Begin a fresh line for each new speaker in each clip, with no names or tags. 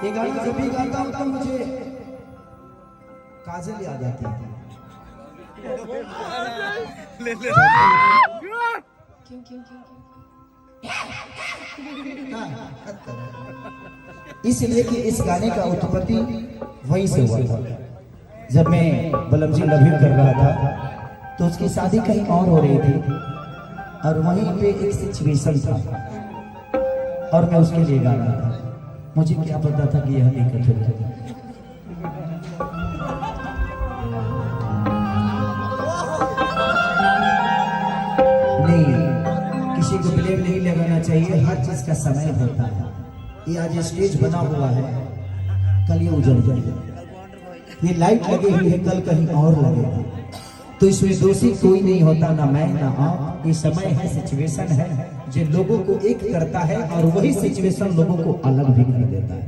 ये गाना जब भी गाता हूँ तो मुझे काजल याद आती है।
क्यों क्यों क्यों
इसलिए कि इस गाने का उत्पत्ति वहीं से हुआ था। जब मैं बलम जी लव यू कर रहा था तो उसकी शादी कहीं और हो रही थी और वहीं पे एक सिचुएशन था और मैं उसके लिए गा रहा था। मुझे क्या पता था कि यह हकीकत है। नहीं, किसी को ब्लेम नहीं लगाना चाहिए, हर चीज का समय होता है। ये आज स्टेज बना हुआ है, कल ये उजड़ जाएगा। ये लाइट लगी हुई है, कल कहीं और लगेगा। तो इसमें दोषी कोई नहीं होता, ना मैं ना आप। ये समय है, सिचुएशन है जो लोगों को एक करता है और वही सिचुएशन लोगों को अलग भी कर देता है।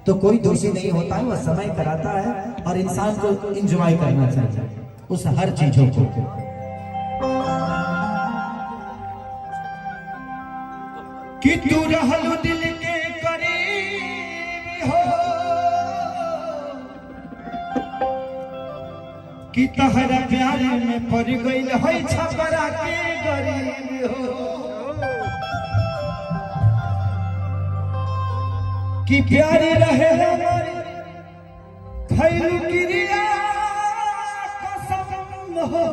तो कोई दोषी नहीं होता है, वह समय कराता है और इंसान को एंजॉय करना चाहिए उस हर चीजों को। कि तू रहलू दिल के करीब हो, कि तहरा प्यार में पड़ गइल होई छपरा के गरीब हो, कि प्यारी रहे हमारी खैलू क्रिया कसम हो,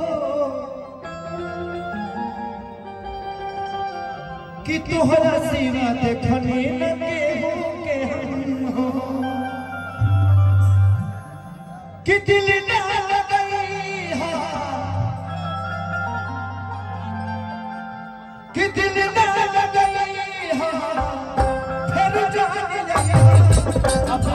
कि तोहरा सिवा देखने न केहू के हम हो, कि दिल ना गई हा, कि दिल ना गई हा, फिर जान लगा अब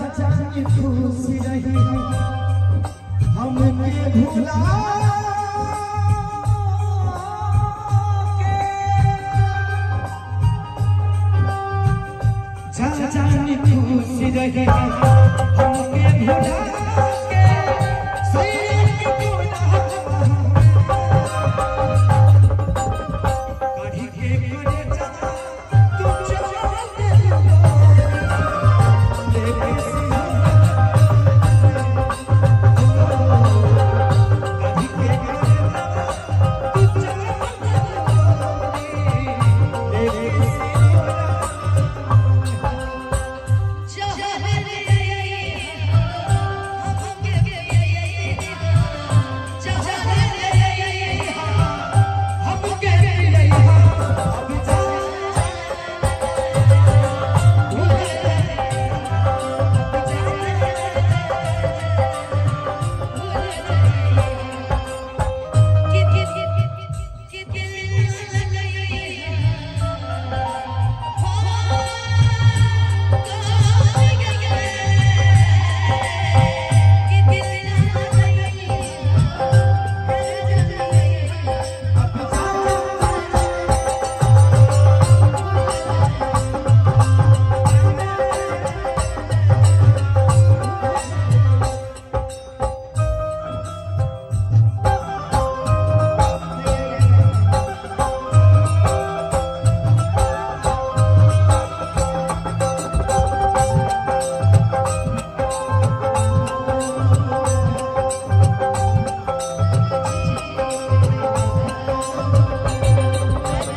खुशी रही हमके भुला के जा जानी खुशी रही हमके भुला